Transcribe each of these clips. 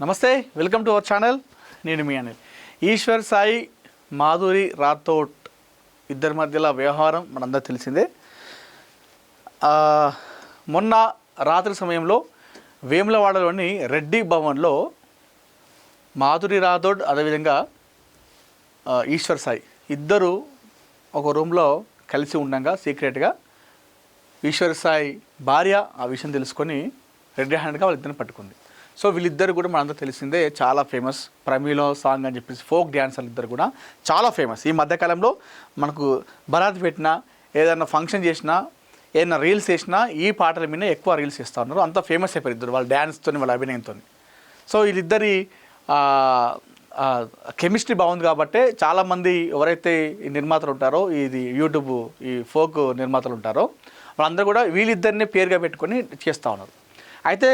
నమస్తే, welcome to our channel. నేను మీ అనిల్. ఈశ్వర్ సాయి, మాధురి రాథోడ్ ఇద్దరి మధ్యలో వ్యవహారం మనందరూ తెలిసిందే. మొన్న రాత్రి సమయంలో వేములవాడలోని రెడ్డి భవన్లో మాధురి రాథోడ్ అదేవిధంగా ఈశ్వర్ సాయి ఇద్దరు ఒక రూమ్లో కలిసి ఉండగా సీక్రెట్గా ఈశ్వర్ సాయి భార్య ఆ విషయం తెలుసుకొని రెడ్ హ్యాండ్గా వాళ్ళిద్దరిని పట్టుకుంది. సో వీళ్ళిద్దరు కూడా మనందరూ తెలిసిందే, చాలా ఫేమస్. ప్రమీలో సాంగ్ అని చెప్పేసి ఫోక్ డ్యాన్సర్లు ఇద్దరు కూడా చాలా ఫేమస్. ఈ మధ్యకాలంలో మనకు బరాత్ పెట్టినా, ఏదైనా ఫంక్షన్ చేసినా, ఏదైనా రీల్స్ చేసినా ఈ పాటల మీద ఎక్కువ రీల్స్ చేస్తూ ఉన్నారు. అంత ఫేమస్ అయిపోయారు ఇద్దరు, వాళ్ళ డ్యాన్స్తో వాళ్ళ అభినయంతో. సో వీళ్ళిద్దరి కెమిస్ట్రీ బాగుంది కాబట్టి చాలామంది ఎవరైతే ఈ నిర్మాతలు ఉంటారో, ఇది యూట్యూబ్ ఈ ఫోక్ నిర్మాతలు ఉంటారో వాళ్ళందరూ కూడా వీళ్ళిద్దరిని పేరుగా పెట్టుకొని చేస్తూ ఉన్నారు. అయితే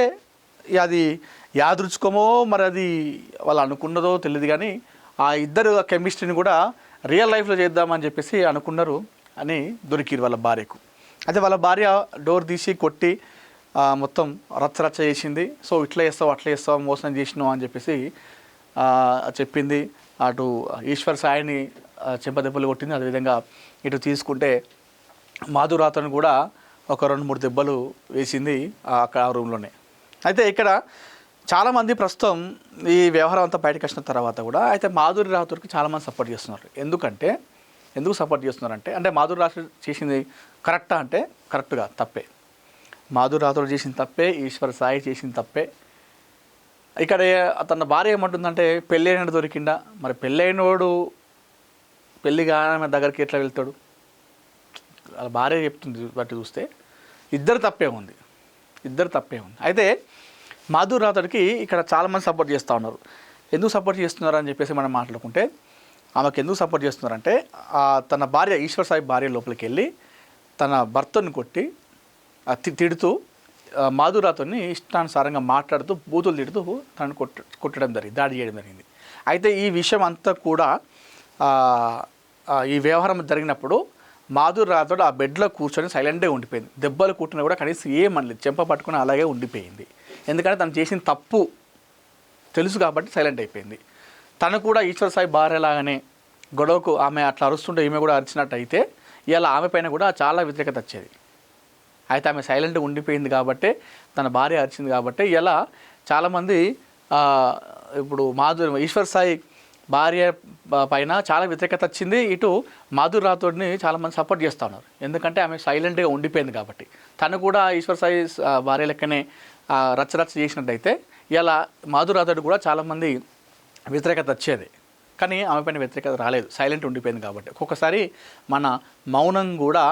అది యాదృచ్ఛికమో మరి అది వాళ్ళు అనుకున్నదో తెలియదు, కానీ ఆ ఇద్దరు కెమిస్ట్రీని కూడా రియల్ లైఫ్లో చేద్దామని చెప్పేసి అనుకున్నారు అని దొరికిరు వాళ్ళ భార్యకు. అయితే వాళ్ళ భార్య డోర్ తీసి కొట్టి మొత్తం రచ్చ చేసింది. సో ఇట్లా చేస్తావు అట్లా చేస్తావు, మోసం చేసినావు అని చెప్పేసి చెప్పింది. అటు ఈశ్వర్ సాయిని చెంపదెబ్బలు కొట్టింది. అదేవిధంగా ఇటు తీసుకుంటే మాధురాతను కూడా ఒక 2-3 దెబ్బలు వేసింది అక్కడ ఆ రూమ్లోనే. అయితే ఇక్కడ చాలామంది ప్రస్తుతం ఈ వ్యవహారం అంతా బయటకు వచ్చిన తర్వాత కూడా అయితే మాధురి రాథోడ్కి చాలామంది సపోర్ట్ చేస్తున్నారు. ఎందుకు సపోర్ట్ చేస్తున్నారంటే, అంటే మాధురి రాథోడ్ చేసింది కరెక్టా అంటే కరెక్ట్గా తప్పే. మాధురి రాథోడ్ చేసిన తప్పే, ఈశ్వర్ సాయి చేసిన తప్పే. ఇక్కడ తన భార్య ఏమంటుందంటే పెళ్ళైన దొరికిందా, మరి పెళ్ళైనోడు పెళ్ళిగా ఆమె దగ్గరికి ఎట్లా వెళ్తాడు? వాళ్ళ భార్య చెప్తుంది బట్టి చూస్తే ఇద్దరు తప్పే ఉంది. అయితే మాధురి రాథోడ్కి ఇక్కడ చాలామంది సపోర్ట్ చేస్తూ ఉన్నారు. ఎందుకు సపోర్ట్ చేస్తున్నారు అని చెప్పేసి మనం మాట్లాడుకుంటే, ఆమెకు ఎందుకు సపోర్ట్ చేస్తున్నారంటే తన భార్య ఈశ్వర్ సాయి భార్య లోపలికి వెళ్ళి తన భర్తను కొట్టి తిడుతూ మాధురి రాథోడ్ని ఇష్టానుసారంగా మాట్లాడుతూ బూతులు తిడుతూ తనను కొట్టడం జరిగింది, దాడి చేయడం జరిగింది. అయితే ఈ విషయం అంతా కూడా ఈ వ్యవహారం జరిగినప్పుడు మాధురి రాథోడ్ ఆ బెడ్లో కూర్చొని సైలెంట్గా ఉండిపోయింది. దెబ్బలు కుట్టినా కూడా కనీసం ఏమనలేదు, చెంప పట్టుకుని అలాగే ఉండిపోయింది. ఎందుకంటే తను చేసిన తప్పు తెలుసు కాబట్టి సైలెంట్ అయిపోయింది. తను కూడా ఈశ్వర్ సాయి భార్యలాగానే గొడవకు ఆమె అట్లా అరుస్తుంటే ఈమె కూడా అరిచినట్టు అయితే ఇలా ఆమె పైన కూడా చాలా వ్యతిరేకత వచ్చేది. అయితే ఆమె సైలెంట్గా ఉండిపోయింది కాబట్టి, తన భార్య అరిచింది కాబట్టి ఇలా చాలామంది ఇప్పుడు ఈశ్వర్ సాయి భార్య పైన చాలా వ్యతిరేకత వచ్చింది. ఇటు మాధురి రాథోడ్ని చాలామంది సపోర్ట్ చేస్తూ ఉన్నారు. ఎందుకంటే ఆమె సైలెంట్గా ఉండిపోయింది కాబట్టి. తను కూడా ఈశ్వర్ సాయి భార్య లెక్కనే రచ్చ చేసినట్టయితే ఇలా మాధురి రాథోడ్ కూడా చాలామంది వ్యతిరేకత వచ్చేది. కానీ ఆమె పైన వ్యతిరేకత రాలేదు, సైలెంట్ ఉండిపోయింది కాబట్టి. ఒక్కొక్కసారి మన మౌనం కూడా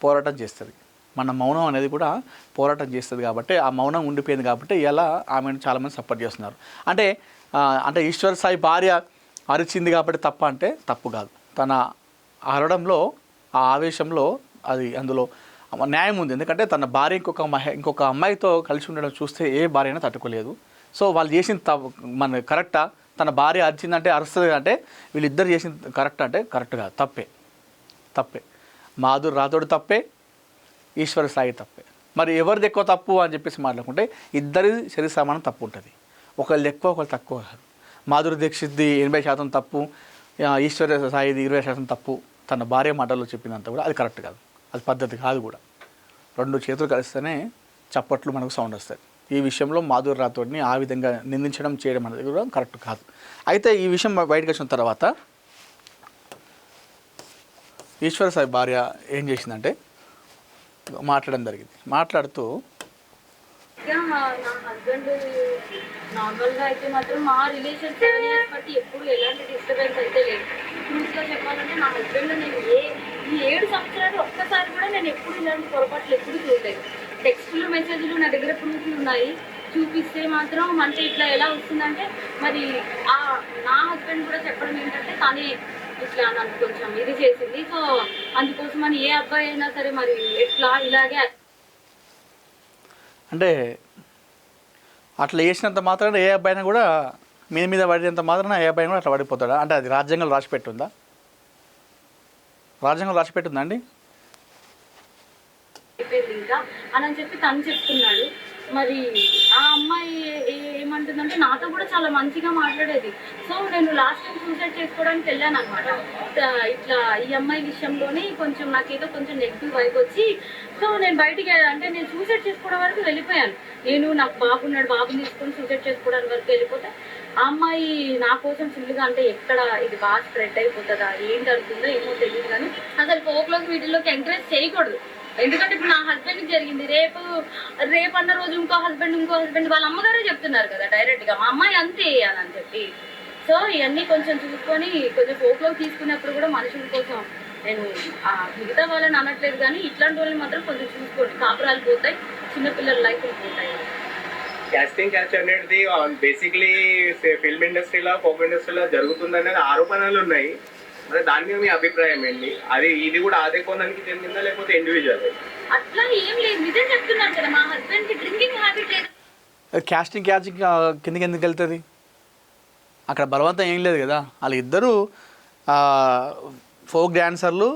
పోరాటం చేస్తుంది. మన మౌనం అనేది కూడా పోరాటం చేస్తుంది కాబట్టి ఆ మౌనం ఉండిపోయింది కాబట్టి ఇలా ఆమెను చాలామంది సపోర్ట్ చేస్తున్నారు. అంటే ఈశ్వర్ సాయి భార్య అరిచింది కాబట్టి తప్ప అంటే తప్పు కాదు. తన అరడంలో ఆ ఆవేశంలో అందులో న్యాయం ఉంది. ఎందుకంటే తన భార్య ఇంకొక అమ్మాయితో కలిసి ఉండడం చూస్తే ఏ భార్య అయినా తట్టుకోలేదు. సో వాళ్ళు చేసిన మన కరెక్టా? తన భార్య అరిచిందంటే అరుస్తుంది అంటే వీళ్ళిద్దరు చేసిన కరెక్ట్ అంటే కరెక్ట్ కాదు, తప్పే. మాధురి రాథోడ్ తప్పే, ఈశ్వర్ సాయి తప్పే. మరి ఎవరిది ఎక్కువ తప్పు అని చెప్పేసి మాట్లాడుకుంటే ఇద్దరి శరీర సమానం తప్పు ఉంటుంది. ఒకళ్ళు ఎక్కువ ఒకళ్ళు తక్కువ కాదు. మాధురి దీక్షిత్ది 80% తప్పు, ఈశ్వర్ సాయిది 20% తప్పు. తన భార్య మాటల్లో చెప్పినంత కూడా అది కరెక్ట్ కాదు, అది పద్ధతి కాదు కూడా. 2 చేతులు కలిస్తేనే చప్పట్లు మనకు సౌండ్ వస్తాయి. ఈ విషయంలో మాధురి రాథోడ్ని ఆ విధంగా నిందించడం చేయడం అనేది కూడా కరెక్ట్ కాదు. అయితే ఈ విషయం బయటకు వచ్చిన తర్వాత ఈశ్వర్ సాయి భార్య ఏం చేసిందంటే మాట్లాడడం జరిగింది. మాట్లాడుతూ నా హస్బెండ్ నార్మల్గా అయితే మాత్రం మా రిలేషన్ 7 years బట్టి ఎప్పుడు ఎలాంటి డిస్టర్బెన్స్ అయితే లేదు. ట్రూత్గా చెప్పాలంటే నా హస్బెండ్ నేను ఈ 7 సంవత్సరాలు ఒక్కసారి కూడా నేను ఎప్పుడు ఇలాంటి పొరపాట్లు ఎప్పుడు చూడలేదు. టెక్స్టులు మెసేజ్లు నా దగ్గర ప్రూఫ్లు ఉన్నాయి, చూపిస్తే మాత్రం అంటే ఇట్లా ఎలా వస్తుందంటే మరి నా హస్బెండ్ కూడా చెప్పడం ఏంటంటే తనే ఇట్లా నాకు కొంచెం ఇది చేసింది. సో అందుకోసమని ఏ అబ్బాయి అయినా సరే మరి ఎట్లా ఇలాగే అంటే అట్లా చేసినంత మాత్రాన ఏ అబ్బాయినా కూడా మీద పడినంత మాత్రాన ఏ అబ్బాయినా కూడా అట్లా పడిపోతాడా? అంటే అది రాజ్యాంగంలో రాసిపెట్టుందా? రాజ్యాంగంలో రాసిపెట్టుందా అండి? ఇంకా అని చెప్పి తను చెప్తున్నాడు. మరి ఆ అమ్మాయి ఏమంటుందంటే నాతో కూడా చాలా మంచిగా మాట్లాడేది. సో నేను లాస్ట్ టైం సూసైడ్ చేసుకోవడానికి వెళ్ళాను అనమాట. ఇట్లా ఈ అమ్మాయి విషయంలోనే కొంచెం నాకేదో కొంచెం నెగిటివ్ వైబ్ వచ్చి, సో నేను బయటికి అంటే నేను సూసైడ్ చేసుకోవడం వరకు వెళ్ళిపోయాను. నేను నాకు బాబున్నాడు, బాబుని తీసుకొని సూసైడ్ చేసుకోవడానికి వరకు వెళ్ళిపోతే ఆ అమ్మాయి నా కోసం ఫుల్గా అంటే ఎక్కడ ఇది బాగా స్ప్రెడ్ అయిపోతుందా ఏంటి అవుతుందో ఏమో తెలియదు, కానీ అసలు ఫోక్లోకి వీటిల్లోకి ఎంకరేజ్ చేయకూడదు. ఎందుకంటే ఇప్పుడు నా హస్బెండ్కి జరిగింది, రేపు అన్న రోజు ఇంకో హస్బెండ్ వాళ్ళ అమ్మగారే చెప్తున్నారు కదా డైరెక్ట్గా మా అమ్మాయి అంతే వేయాలని చెప్పి. సో ఇవన్నీ కొంచెం చూసుకొని కొంచెం ఫోక్లోకి తీసుకునేప్పుడు కూడా మనుషుల కోసం నేను మిగతా వాళ్ళని అనట్లేదు, కానీ ఇట్లాంటి వాళ్ళని మాత్రం కొంచెం చూసుకోండి. కాపురాలు పోతాయి, చిన్నపిల్లల లైఫ్లు పోతాయి. క్యాస్టింగ్ క్యాచ్ అనేది బేసిక్లీ ఫిల్మ్ ఇండస్ట్రీలో ఫోక్ ఇండస్ట్రీలో జరుగుతుందనేది ఆరోపణలు ఉన్నాయి. మరి దాని మీద మీ అభిప్రాయం ఏంటి? ఇది కూడా అదే కోణానికి చెందిందా లేకపోతే ఇండివిజువల్? అట్లా ఏం లేదు, నిజం చెప్తున్నాను కదా, మా హస్బెండ్ కి డ్రింకింగ్ హ్యాబిట్ లేదు. క్యాస్టింగ్ కిందకి ఎందుకు వెళ్తుంది? అక్కడ బలవంతం ఏం లేదు కదా. వాళ్ళు ఇద్దరు ఫోక్ డాన్సర్లు,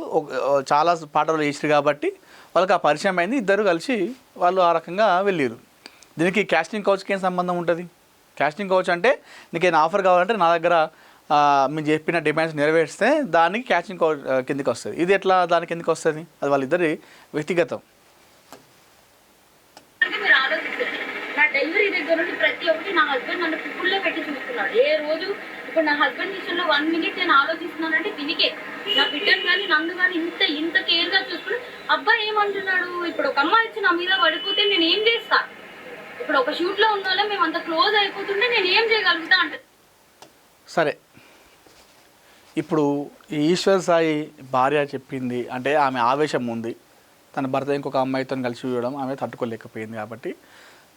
చాలా పాటలు చేసారు కాబట్టి వాళ్ళకి ఆ పరిచయం అయింది, ఇద్దరు కలిసి వాళ్ళు ఆ రకంగా వెళ్ళారు. దీనికి క్యాస్టింగ్ కౌచ్కి ఏం సంబంధం ఉంటుంది? క్యాస్టింగ్ కౌచ్ అంటే నీకు ఏమైనా ఆఫర్ కావాలంటే నా దగ్గర మీరు చెప్పిన డిమాండ్స్ నెరవేర్స్తే దానికి క్యాస్టింగ్ కౌచ్ కిందకి వస్తుంది. ఇది ఎట్లా దానికి ఎందుకు వస్తుంది? అది వాళ్ళిద్దరి వ్యక్తిగతం. మీరు ఆలోచించండి, నా డెలివరీ దగ్గర నుండి ప్రతి ఒక్కటి నా హస్బెండ్ నన్ను పిప్పుల్లో పెట్టి చూస్తున్నాడు. ఏ రోజు ఇప్పుడు నా హస్బెండ్ విషయంలో 1 minute నేను ఆలోచిస్తున్నానంటే దీనికే, నా బిడ్డను కానీ నన్ను కానీ ఇంత కేర్గా చూసుకుని అబ్బాయి ఏమంటున్నాడు, ఇప్పుడు ఒక అమ్మాయి వచ్చి నా మీద పడిపోతే నేను ఏం చేస్తా? ఇప్పుడు ఒక షూట్లో ఉన్న వాళ్ళం మేము అంత క్లోజ్ అయిపోతుంటే నేను ఏం చేయగలుగుతా అంటే. సరే, ఇప్పుడు ఈ ఈశ్వర్ సాయి భార్య చెప్పింది అంటే ఆమె ఆవేశం ఉంది, తన భర్త ఇంకొక అమ్మాయితో కలిసి చూడడం ఆమె తట్టుకోలేకపోయింది కాబట్టి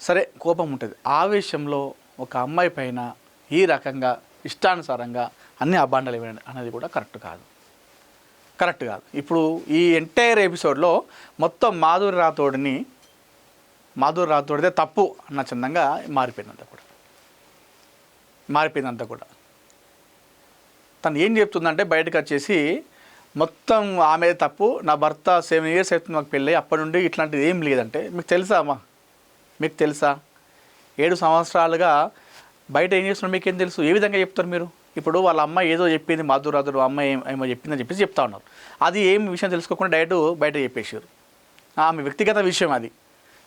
సరే కోపం ఉంటుంది. ఆవేశంలో ఒక అమ్మాయి పైన ఈ రకంగా ఇష్టానుసారంగా అన్ని అబాండాలు ఇవ్వండి అనేది కూడా కరెక్ట్ కాదు. ఇప్పుడు ఈ ఎంటైర్ ఎపిసోడ్లో మొత్తం మాధురి రాథోడ్దే తప్పు అన్న చందంగా మారిపోయిందంతా కూడా. తను ఏం చెప్తుందంటే బయటకు వచ్చేసి మొత్తం ఆమె తప్పు, నా భర్త 7 years అవుతుంది మాకు పెళ్ళి, అప్పటి నుండి ఇట్లాంటిది ఏం లేదంటే మీకు తెలుసా 7 సంవత్సరాలుగా బయట ఏం చేస్తున్నారు మీకేం తెలుసు? ఏ విధంగా చెప్తారు మీరు? ఇప్పుడు వాళ్ళ అమ్మాయి ఏదో చెప్పింది, మాధురి రాథోడ్ అమ్మాయి ఏమో చెప్పిందని చెప్పేసి చెప్తా ఉన్నారు. అది ఏం విషయం తెలుసుకోకుండా డైరెక్ట్ బయట చెప్పేసారు. ఆమె వ్యక్తిగత విషయం అది.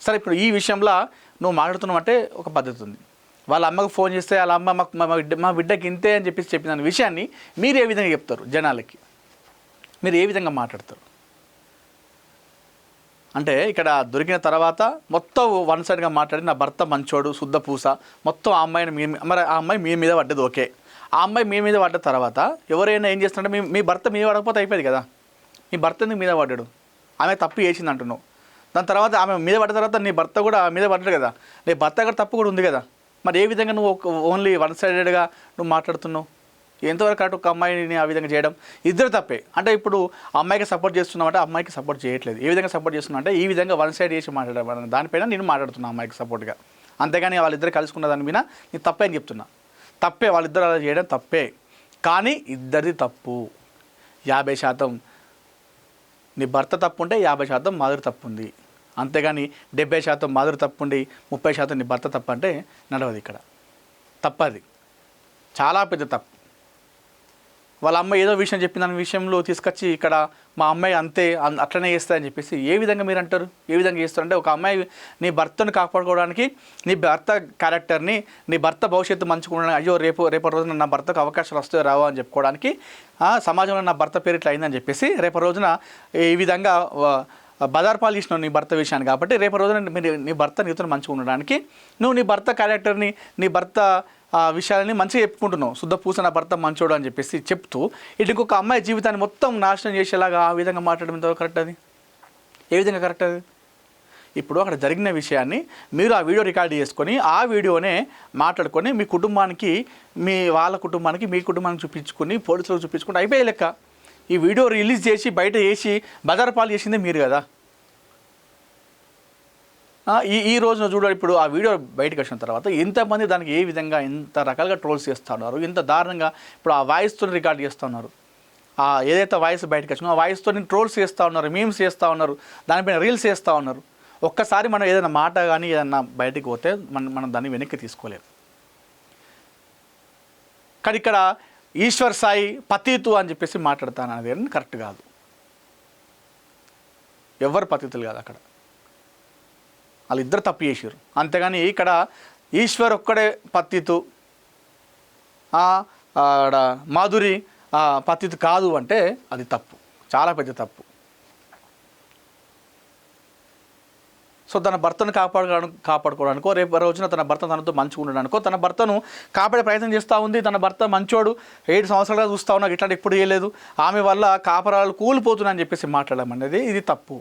సరే, ఇప్పుడు ఈ విషయంలో నువ్వు మాట్లాడుతున్నావు అంటే ఒక పద్ధతి ఉంది. వాళ్ళ అమ్మకు ఫోన్ చేస్తే వాళ్ళ అమ్మ మా బిడ్డకి ఇంతే అని చెప్పేసి చెప్పిన విషయాన్ని మీరు ఏ విధంగా చెప్తారు జనాలకి? మీరు ఏ విధంగా మాట్లాడతారు? అంటే ఇక్కడ దొరికిన తర్వాత మొత్తం వన్ సైడ్గా మాట్లాడి నా భర్త మంచోడు, శుద్ధ పూస, మొత్తం ఆ అమ్మాయిని మరి ఆ అమ్మాయి మీ మీద పడ్డది ఓకే. ఆ అమ్మాయి మీ మీద పడ్డ తర్వాత ఎవరైనా ఏం చేస్తున్నారంటే మీ భర్త మీద పడకపోతే అయిపోయింది కదా. మీ భర్త ఎందుకు మీద పడ్డాడు? ఆమె తప్పు చేసింది అంటున్నావు. దాని తర్వాత ఆమె మీద పడ్డ తర్వాత నీ భర్త కూడా మీద పడ్డాడు కదా. నీ భర్త కూడా తప్పు కూడా ఉంది కదా. మరి ఏ విధంగా నువ్వు ఓన్లీ 1 sidedగా నువ్వు మాట్లాడుతున్నావు? ఎంతవరకు కరెక్ట్ ఒక అమ్మాయిని ఆ విధంగా చేయడం? ఇద్దరు తప్పే. అంటే ఇప్పుడు అమ్మాయికి సపోర్ట్ చేస్తున్నావు, అమ్మాయికి సపోర్ట్ చేయట్లేదు. ఏ విధంగా సపోర్ట్ చేస్తున్నావు అంటే ఈ విధంగా 1 side చేసి మాట్లాడడం, దానిపైన నేను మాట్లాడుతున్నా అమ్మాయికి సపోర్ట్గా. అంతేగాని వాళ్ళిద్దరు కలుసుకున్న దాని మీద నేను తప్పే అని చెప్తున్నా. తప్పే, వాళ్ళిద్దరు అలా చేయడం తప్పే. కానీ ఇద్దరిది తప్పు. 50% నీ భర్త తప్పు ఉంటే 50% మాధురి తప్పు ఉంది. అంతేగాని 70% మాధురి తప్పు ఉండి 30% నీ భర్త తప్పు అంటే నడవదు. ఇక్కడ తప్పది, చాలా పెద్ద తప్పు. వాళ్ళ అమ్మాయి ఏదో విషయం చెప్పిన దాని విషయంలో తీసుకొచ్చి ఇక్కడ మా అమ్మాయి అంతే అట్లనే చేస్తారని చెప్పేసి ఏ విధంగా మీరు అంటారు? ఏ విధంగా చేస్తారంటే ఒక అమ్మాయి నీ భర్తను కాపాడుకోవడానికి, నీ భర్త క్యారెక్టర్ని, నీ భర్త భవిష్యత్తు మంచుకోవడానికి, అయ్యో రేపటి రోజున నా భర్తకు అవకాశాలు వస్తాయో రావో అని చెప్పుకోవడానికి, సమాజంలో నా భర్త పేరు ఇట్లా అయిందని చెప్పేసి రేపటి రోజున ఈ విధంగా బదార్పాలు చేసినావు నీ భర్త విషయాన్ని. కాబట్టి రేపటి రోజున నీ భర్త నీతో మంచిగా ఉండడానికి నువ్వు నీ భర్త క్యారెక్టర్ని, నీ భర్త విషయాలని మంచిగా చెప్పుకుంటున్నావు. శుద్ధ పూస నా భర్త మంచోడు అని చెప్పేసి చెప్తూ ఇటు ఇంకొక అమ్మాయి జీవితాన్ని మొత్తం నాశనం చేసేలాగా ఆ విధంగా మాట్లాడడం ఎంతవరకు కరెక్ట్? అది ఏ విధంగా కరెక్ట్? అది ఇప్పుడు అక్కడ జరిగిన విషయాన్ని మీరు ఆ వీడియో రికార్డ్ చేసుకొని ఆ వీడియోనే మాట్లాడుకొని మీ కుటుంబానికి, వాళ్ళ కుటుంబానికి, మీ కుటుంబానికి చూపించుకొని పోలీసులకు చూపించుకుంటే అయిపోయే లెక్క. ఈ వీడియో రిలీజ్ చేసి బయట వేసి బజారు పాలు చేసిందే మీరు కదా. ఈ రోజున చూడాలి, ఇప్పుడు ఆ వీడియో బయటకు వచ్చిన తర్వాత ఎంతమంది దానికి ఏ విధంగా ఎంత రకాలుగా ట్రోల్స్ చేస్తూ ఉన్నారు, ఎంత దారుణంగా. ఇప్పుడు ఆ వాయిస్తో రికార్డ్ చేస్తూ ఉన్నారు, ఏదైతే వాయిస్ బయటకు వచ్చిందో ఆ వాయిస్తో ట్రోల్స్ చేస్తూ ఉన్నారు, మీమ్స్ చేస్తూ ఉన్నారు, దానిపైన రీల్స్ చేస్తూ ఉన్నారు. ఒక్కసారి మనం ఏదైనా మాట కానీ ఏదైనా బయటకు పోతే మనం దాన్ని వెనక్కి తీసుకోలేము. కానీ ఇక్కడ ఈశ్వర్ సాయి పతితు అని చెప్పేసి మాట్లాడతాను అనేది కరెక్ట్ కాదు. ఎవరు పతితులు కాదు అక్కడ, వాళ్ళిద్దరు తప్పు చేసారు. అంతేగాని ఇక్కడ ఈశ్వర్ ఒక్కడే పతితు, మాధురి పతితు కాదు అంటే అది తప్పు, చాలా పెద్ద తప్పు. సో తన భర్తను కాపాడుకోవడానికో, రేపు రోజున తన భర్త తనతో మంచిగా ఉండడానికో, తన భర్తను కాపాడే ప్రయత్నం చేస్తూ ఉంది. తన భర్త మంచోడు, 7 సంవత్సరాలుగా చూస్తూ ఉన్నా, ఇట్లాంటి ఎప్పుడు చేయలేదు, ఆమె వల్ల కాపరాలు కూలిపోతున్నాయని చెప్పేసి మాట్లాడడం అనేది ఇది తప్పు.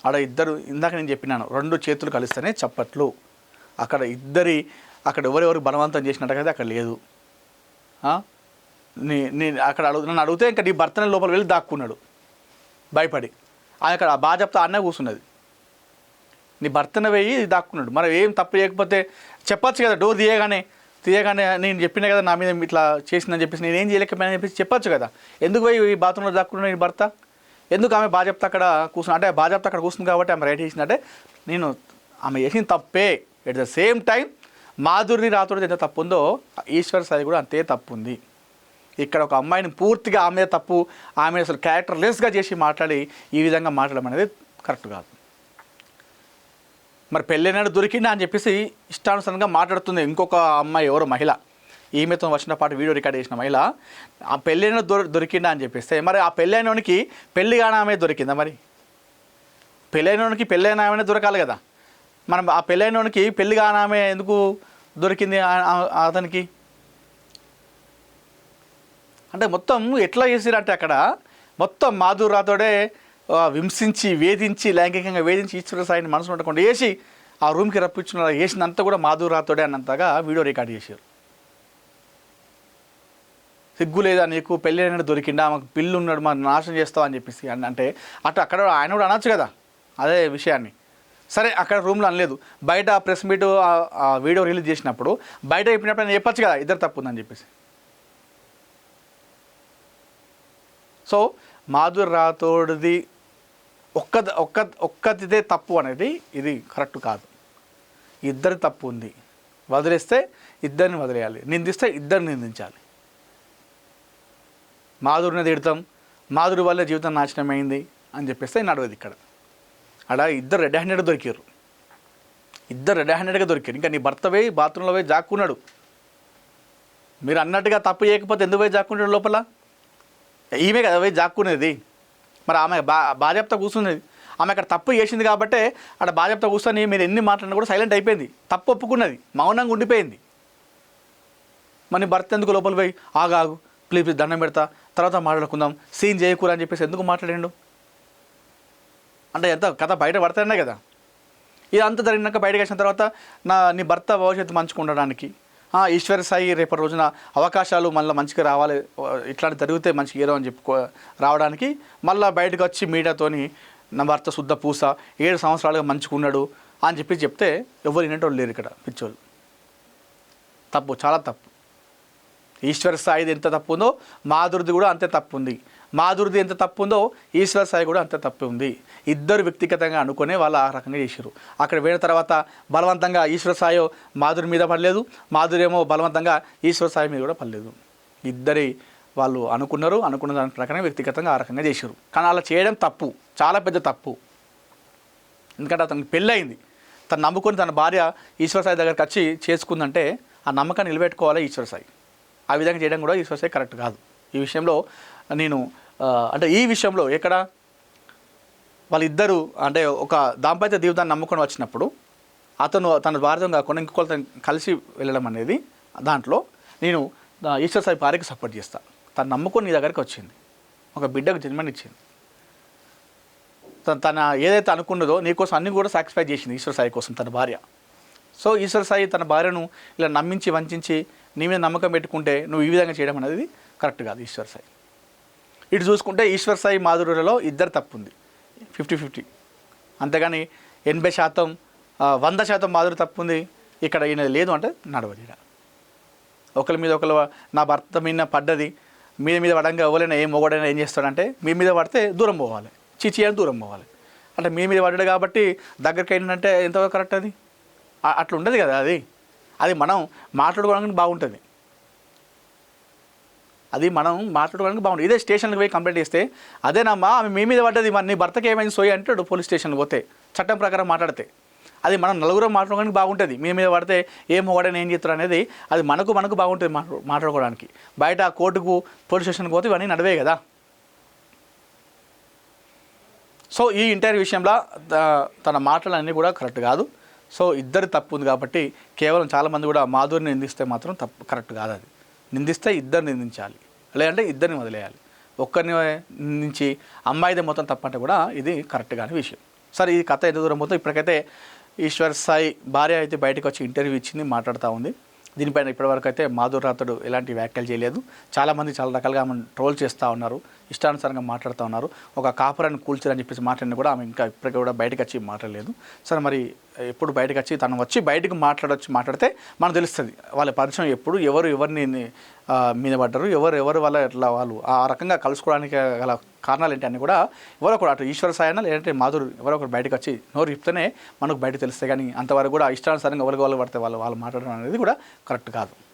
ఆడ ఇద్దరు, ఇందాక నేను చెప్పినాను 2 చేతులు కలిస్తేనే చప్పట్లు. అక్కడ అక్కడ ఎవరెవరు బలవంతం చేసినట్టుగా అక్కడ లేదు. అక్కడ నన్ను అడిగితే ఇంకా నీ భర్తనే లోపల వెళ్ళి దాక్కున్నాడు భయపడి. ఆయన అక్కడ బాగా చెప్తా అన్నే కూర్చున్నది, నీ భర్తను వేయి దాక్కున్నాడు. మరి ఏం తప్పు చేయకపోతే చెప్పచ్చు కదా, డోర్ తీయగానే నేను చెప్పినా కదా నా మీద ఇట్లా చేసిందని చెప్పేసి నేనేం చేయలేకపోయినా చెప్పేసి చెప్పచ్చు కదా. ఎందుకు పోయి ఈ బాత్రూంలో దాక్కున్నాడు నీ భర్త? ఎందుకు ఆమె బాగా చెప్తా అక్కడ కూర్చున్నా అంటే బాగా చెప్తా అక్కడ కూర్చుంది కాబట్టి ఆమె రైట్ చేసిందంటే నేను ఆమె చేసిన తప్పే. At the same time Madhuri Rathod ఎంత తప్పు ఉందో ఈశ్వర్ సాయి కూడా అంతే తప్పు ఉంది. ఇక్కడ ఒక అమ్మాయిని పూర్తిగా ఆమె తప్పు, ఆమె అసలు క్యారెక్టర్లెస్గా చేసి మాట్లాడి ఈ విధంగా మాట్లాడడం అనేది కరెక్ట్ కాదు. మరి పెళ్ళైనాడు దొరికిందా అని చెప్పేసి ఇష్టానుసారంగా మాట్లాడుతుంది ఇంకొక అమ్మాయి, ఎవరో మహిళ, ఈమెతో వచ్చిన పాటు వీడియో రికార్డ్ చేసిన మహిళ. ఆ పెళ్ళైన దొరికిందా అని చెప్పేస్తే మరి ఆ పెళ్ళైనోనికి పెళ్ళి కాని ఆమె దొరికిందా? మరి పెళ్ళైనోనికి పెళ్ళైన ఆమెనే దొరకాలి కదా. మనం ఆ పెళ్ళైనోనికి పెళ్ళి కాని ఆమె ఎందుకు దొరికింది అతనికి? అంటే మొత్తం ఎట్లా చేసిరంటే అక్కడ మొత్తం మాధురి రాథోడే హింసించి, వేధించి, లైంగికంగా వేధించి ఈశ్వర సాయిని మనసు ఉండకుండా వేసి ఆ రూమ్కి రప్పించిన వేసినంతా కూడా మాధురి రాథోడే అన్నంతగా వీడియో రికార్డ్ చేశారు. సిగ్గు లేదా నీకు, పెళ్ళి అయినట్టు దొరికిండా, మాకు పిల్లు ఉన్నాడు, మాకు నాశనం చేస్తావు అని చెప్పేసి అంటే అక్కడ ఆయన కూడా అనొచ్చు కదా అదే విషయాన్ని. సరే అక్కడ రూమ్లో అనలేదు, బయట ప్రెస్ మీట్ వీడియో రిలీజ్ చేసినప్పుడు బయట చెప్పినప్పుడు ఆయన చెప్పచ్చు కదా ఇద్దరు తప్పు ఉందని చెప్పేసి. సో మాధురి రాథోడ్ది ఒక్కటిదే తప్పు అనేది ఇది కరెక్ట్ కాదు. ఇద్దరి తప్పు ఉంది. వదిలేస్తే ఇద్దరిని వదిలేయాలి, నిందిస్తే ఇద్దరిని నిందించాలి. మాధురిని తిడతాం, మాధురి వల్ల జీవితం నాశనం అయింది అని చెప్పేస్తే నడవదు ఇక్కడ. అలా ఇద్దరు రెడ్ హ్యాండెడ్గా దొరికారు, ఇంకా నీ భర్త పోయి బాత్రూంలో పోయి జాక్కున్నాడు. మీరు అన్నట్టుగా తప్పు చేయకపోతే ఎందుకు పోయి జాక్కుంటాడు లోపల? ఈమె కదా పోయి జాక్కునేది. మరి ఆమె బాజాప్తా కూర్చున్నది, ఆమె అక్కడ తప్పు చేసింది కాబట్టి అక్కడ బాజాప్తా కూర్చొని మీరు ఎన్ని మాట్లాడినా కూడా సైలెంట్ అయిపోయింది, తప్పు ఒప్పుకున్నది, మౌనంగా ఉండిపోయింది. మరి భర్త ఎందుకు లోపల పోయి ఆగాగు ప్లీజ్ దండం పెడతా తర్వాత మాట్లాడుకుందాం, సీన్ చేయకూర అని చెప్పేసి ఎందుకు మాట్లాడాడు? అంటే ఎంత కథ బయట పడతానే కదా. ఇదంతా జరిగినాక బయటకు వచ్చిన తర్వాత నీ భర్త భవిష్యత్తు మంచిగా ఉండడానికి, ఈశ్వర సాయి రేపటి రోజున అవకాశాలు మళ్ళీ మంచిగా రావాలి, ఇట్లాంటి జరిగితే మంచిగా ఏదో అని చెప్పుకో రావడానికి మళ్ళీ బయటకు వచ్చి మీడియాతోని నా భర్త శుద్ధ పూస 7 సంవత్సరాలుగా మంచిగా ఉన్నాడు అని చెప్తే ఎవరు వినేటోళ్ళు లేరు ఇక్కడ, పిచ్చోళ్ళు. తప్పు, చాలా తప్పు. ఈశ్వర సాయిది ఎంత తప్పు ఉందో మాధురిది కూడా అంతే తప్పు ఉంది. మాధురిది ఎంత తప్పు ఉందో ఈశ్వర సాయి కూడా అంతే తప్పు ఉంది. ఇద్దరు వ్యక్తిగతంగా అనుకునే వాళ్ళు ఆ రకంగా చేశారు. అక్కడ వేసిన తర్వాత బలవంతంగా ఈశ్వర సాయి మాధురి మీద పడలేదు, మాధురి ఏమో బలవంతంగా ఈశ్వర సాయి మీద కూడా పడలేదు. ఇద్దరి వాళ్ళు అనుకున్న దాని ప్రకారం వ్యక్తిగతంగా ఆ రకంగా చేశారు. కానీ అలా చేయడం తప్పు, చాలా పెద్ద తప్పు. ఎందుకంటే అతనికి పెళ్ళయింది, తను నమ్ముకొని తన భార్య ఈశ్వర సాయి దగ్గరికి వచ్చి చేసుకుందంటే ఆ నమ్మకాన్ని నిలబెట్టుకోవాలి ఈశ్వర సాయి. ఆ విధంగా చేయడం కూడా ఈశ్వర సాయి కరెక్ట్ కాదు. ఈ విషయంలో నేను ఈ విషయంలో ఎక్కడ వాళ్ళిద్దరూ అంటే ఒక దాంపత్య జీవితాన్ని నమ్ముకొని వచ్చినప్పుడు అతను తన భార్యతో కాకుండా ఇంకొకరితో కలిసి వెళ్ళడం అనేది దాంట్లో నేను ఈశ్వర సాయి భార్యకి సపోర్ట్ చేస్తాను. తను నమ్ముకొని నీ దగ్గరికి వచ్చింది, ఒక బిడ్డకు జన్మనిచ్చింది, తన ఏదైతే అనుకున్నదో నీకోసం అన్ని కూడా సాటిస్ఫై చేసింది ఈశ్వర సాయి కోసం తన భార్య. సో ఈశ్వర సాయి తన భార్యను ఇలా నమ్మించి వంచి నీ మీద నమ్మకం పెట్టుకుంటే నువ్వు ఈ విధంగా చేయడం అనేది కరెక్ట్ కాదు ఈశ్వర సాయి. ఇటు చూసుకుంటే ఈశ్వర సాయి మాధురిలో ఇద్దరు తప్పు ఉంది, 50-50. అంతేగాని 80% 100% మాధురి తప్పు ఉంది, ఇక్కడ ఈయన లేదు అంటే నడవదు. ఒకరి మీద ఒకరు నా భర్త మీద పడ్డది, మీద పడంగా ఎవరైనా ఏం మొగడైనా ఏం చేస్తాడంటే మీ మీద పడితే దూరం పోవాలి, చిచి అని దూరం పోవాలి. అంటే మీ మీద పడ్డాడు కాబట్టి దగ్గరికి అయినంటే ఎంతవరకు కరెక్ట్? అది అట్లా ఉండదు కదా. అది మనం మాట్లాడుకోవడానికి బాగుంటుంది. అది మనం మాట్లాడుకోవడానికి బాగుంటుంది. ఇదే స్టేషన్కి పోయి కంప్లైంట్ చేస్తే అదేనమ్మా ఆమె మీ మీద పడ్డది, మరి నీ భర్తకి ఏమైంది సోయి అంటాడు పోలీస్ స్టేషన్కి పోతే, చట్టం ప్రకారం మాట్లాడితే. అది మనం నలుగురం మాట్లాడుకోవడానికి బాగుంటుంది. మీ మీద పడితే ఏం మొగడని ఏం చేస్తారు అనేది అది మనకు బాగుంటుంది మాట్లాడుకోవడానికి. బయట కోర్టుకు పోలీస్ స్టేషన్కి పోతే ఇవన్నీ నడవే కదా. సో ఈ ఇంటర్వ్యూ విషయంలో తన మాటలన్నీ కూడా కరెక్ట్ కాదు. సో ఇద్దరి తప్పు ఉంది కాబట్టి కేవలం చాలామంది కూడా మాధురిని నిందిస్తే మాత్రం తప్పు కరెక్ట్ కాదు. అది నిందిస్తే ఇద్దరు నిందించాలి, లేదంటే ఇద్దరిని వదిలేయాలి. ఒక్కరిని నిందించి అమ్మాయిదే మొత్తం తప్పంటే కూడా ఇది కరెక్ట్ కాని విషయం. సరే ఈ కథ ఎంత దూరం పోతే ఇప్పటికైతే ఈశ్వర్ సాయి భార్య అయితే బయటకు వచ్చి ఇంటర్వ్యూ ఇచ్చింది, మాట్లాడుతూ ఉంది. దీనిపైన ఇప్పటివరకు అయితే మాధురి రాథోడ్ ఎలాంటి వ్యాఖ్యలు చేయలేదు. చాలామంది చాలా రకాలుగా ఆమెను ట్రోల్ చేస్తూ ఉన్నారు, ఇష్టానుసారంగా మాట్లాడుతూ ఉన్నారు. ఒక కాపురాన్ని కూల్చారని చెప్పేసి మాట్లాడిన కూడా ఆమె ఇంకా ఇప్పటికీ కూడా బయటకు వచ్చి మాట్లాడలేదు. సరే మరి ఎప్పుడు బయటకు వచ్చి తను వచ్చి బయటకు మాట్లాడితే మనకు తెలుస్తుంది వాళ్ళ పరిచయం ఎప్పుడు, ఎవరిని మీద పడ్డారు, ఎవరు వాళ్ళ ఎట్లా వాళ్ళు ఆ రకంగా కలుసుకోవడానికి గల కారణాలు ఏంటి అని కూడా ఎవరొకరు అటు ఈశ్వర సాయన లేదంటే మాధురి ఎవరొకరు బయటకు వచ్చి నోరు చెప్తేనే మనకు బయట తెలుస్తాయి. కానీ అంతవరకు కూడా ఇష్టానుసారంగా ఎవరికి వాళ్ళు పడితే వాళ్ళు మాట్లాడడం అనేది కూడా కరెక్ట్ కాదు.